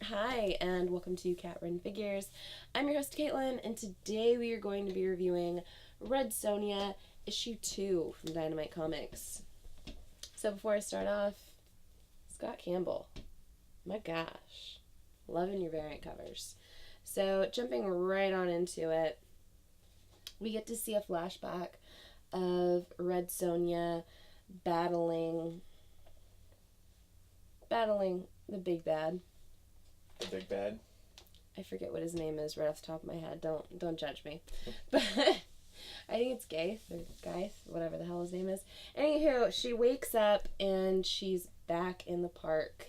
Hi, and welcome to Cat Run Figures. I'm your host, Caitlin, and today we are going to be reviewing Red Sonja, issue 2 from Dynamite Comics. So before I start off, Scott Campbell. My gosh. Loving your variant covers. So jumping right on into it, we get to see a flashback of Red Sonja battling the big bad. The big bad? I forget what his name is right off the top of my head. Don't judge me. But I think it's Gaith or Geith, whatever the hell his name is. Anywho, she wakes up and she's back in the park.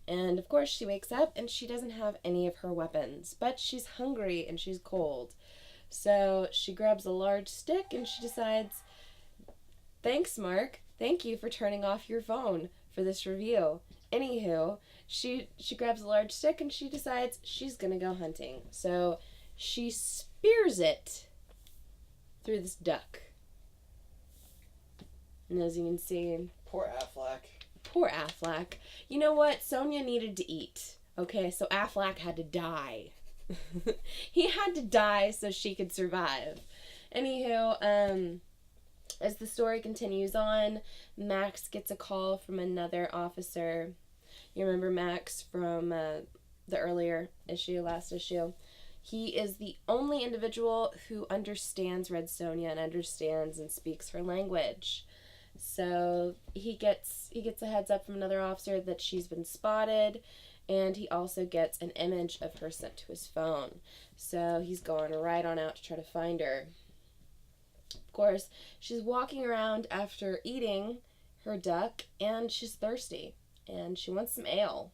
And of course she wakes up and she doesn't have any of her weapons. But she's hungry and she's cold. So she grabs a large stick and she decides, thanks, Mark. Thank you for turning off your phone for this review. Anywho, she grabs a large stick and she decides she's gonna go hunting. So she spears it through this duck. And as you can see, Poor Affleck. poor Affleck. You know what? Sonja needed to eat. Okay, so Affleck had to die. He had to die so she could survive. Anywho, as the story continues on, Max gets a call from another officer. You remember Max from the earlier issue, last issue? He is the only individual who understands Red Sonja and understands and speaks her language. So he gets a heads up from another officer that she's been spotted, and he also gets an image of her sent to his phone. So he's going right on out to try to find her. Of course, she's walking around after eating her duck, and she's thirsty, and she wants some ale.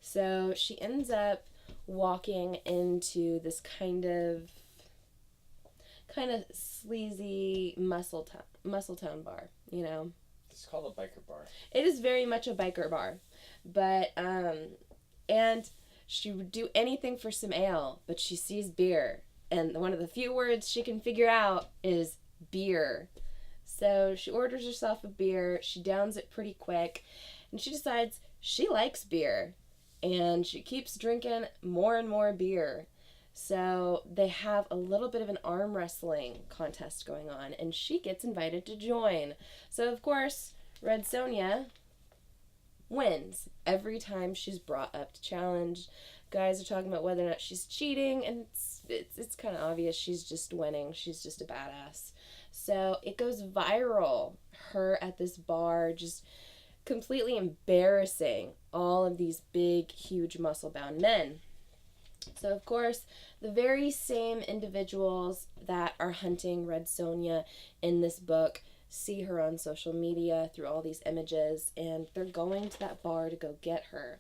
So she ends up walking into this kind of sleazy Muscletown bar, you know. It's called a biker bar. It is very much a biker bar, but and she would do anything for some ale, but she sees beer, and one of the few words she can figure out is beer. So she orders herself a beer, she downs it pretty quick, and she decides she likes beer, and she keeps drinking more and more beer. So they have a little bit of an arm wrestling contest going on, and she gets invited to join. So of course, Red Sonja wins every time she's brought up to challenge. Guys are talking about whether or not she's cheating, and it's kind of obvious she's just winning. She's just a badass. So it goes viral, her at this bar just completely embarrassing all of these big, huge, muscle-bound men. So of course, the very same individuals that are hunting Red Sonja in this book see her on social media through all these images, and they're going to that bar to go get her.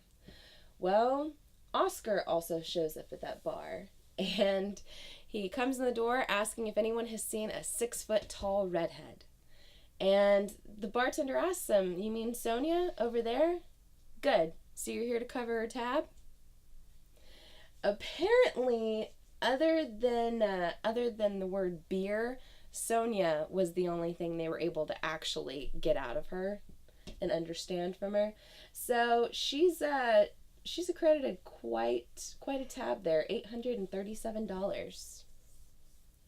Well, Oscar also shows up at that bar, and he comes in the door asking if anyone has seen a 6-foot-tall redhead. And the bartender asks him, "You mean Sonja over there? Good. So you're here to cover her tab?" Apparently, other than the word beer, Sonja was the only thing they were able to actually get out of her and understand from her. So she's accredited quite a tab there, $837.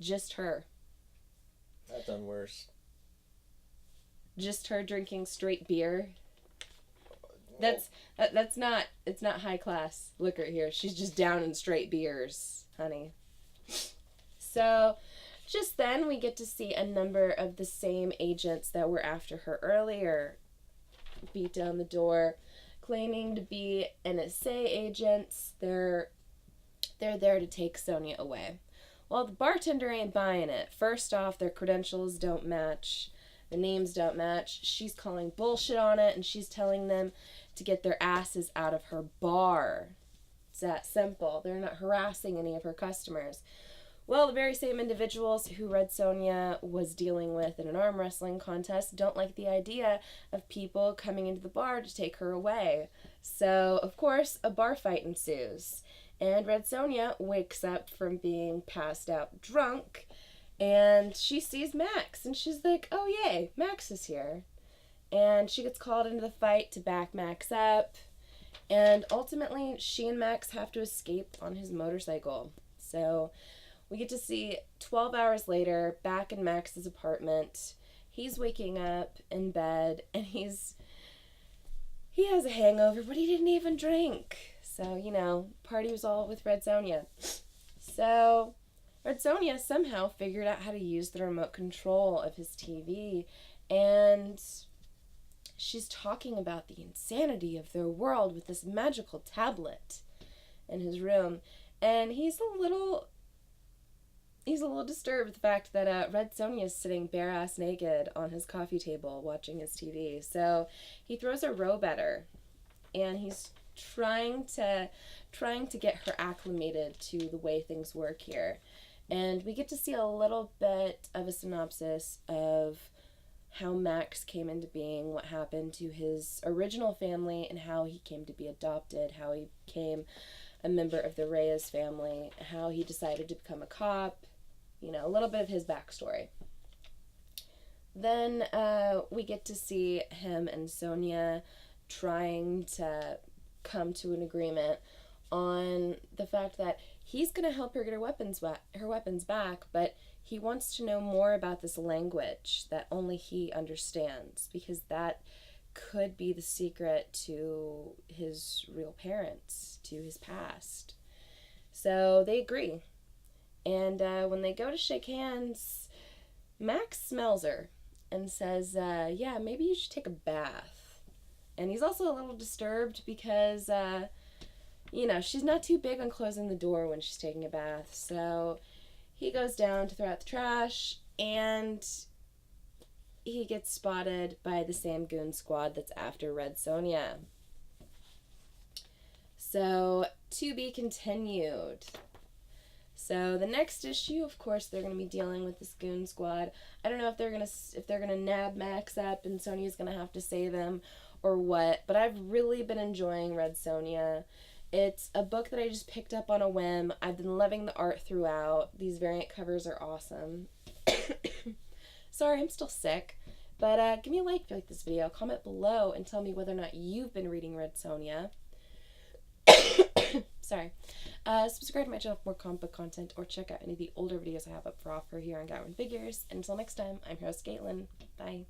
Just her. I've done worse. Just her drinking straight beer. Well, It's not high class liquor here. She's just down in straight beers, honey. So just then we get to see a number of the same agents that were after her earlier beat down the door, claiming to be NSA agents. They're there to take Sonja away. Well, the bartender ain't buying it. First off, their credentials don't match. The names don't match. She's calling bullshit on it, and she's telling them to get their asses out of her bar. It's that simple. They're not harassing any of her customers. Well, the very same individuals who Red Sonja was dealing with in an arm wrestling contest don't like the idea of people coming into the bar to take her away. So, of course, a bar fight ensues. And Red Sonja wakes up from being passed out drunk, and she sees Max, and she's like, "Oh, yay, Max is here." And she gets called into the fight to back Max up, And ultimately, she and Max have to escape on his motorcycle. So we get to see 12 hours later, back in Max's apartment. He's waking up in bed and he has a hangover, but he didn't even drink. So, party was all with Red Sonja. So, Red Sonja somehow figured out how to use the remote control of his TV, and she's talking about the insanity of their world with this magical tablet in his room. And he's a little disturbed with the fact that Red Sonja is sitting bare-ass naked on his coffee table watching his TV. So he throws a robe at her, and he's trying to get her acclimated to the way things work here. And we get to see a little bit of a synopsis of how Max came into being, what happened to his original family, and how he came to be adopted, how he became a member of the Reyes family, how he decided to become a cop, a little bit of his backstory. Then we get to see him and Sonja trying to come to an agreement on the fact that he's going to help her get her weapons back, but he wants to know more about this language that only he understands, because that could be the secret to his real parents, to his past. So they agree. And when they go to shake hands, Max smells her and says, yeah, maybe you should take a bath. And he's also a little disturbed because, she's not too big on closing the door when she's taking a bath. So he goes down to throw out the trash, and he gets spotted by the same goon squad that's after Red Sonja. So, to be continued. So the next issue, of course, they're going to be dealing with this goon squad. I don't know if they're gonna nab Max up and Sonja's going to have to save him or what, but I've really been enjoying Red Sonja. It's a book that I just picked up on a whim. I've been loving the art throughout. These variant covers are awesome. Sorry, I'm still sick. But give me a like if you like this video. Comment below and tell me whether or not you've been reading Red Sonja. Sorry. Subscribe to my channel for more comic book content, or check out any of the older videos I have up for offer here on Gowan Figures. And until next time, I'm your host, Caitlin. Bye.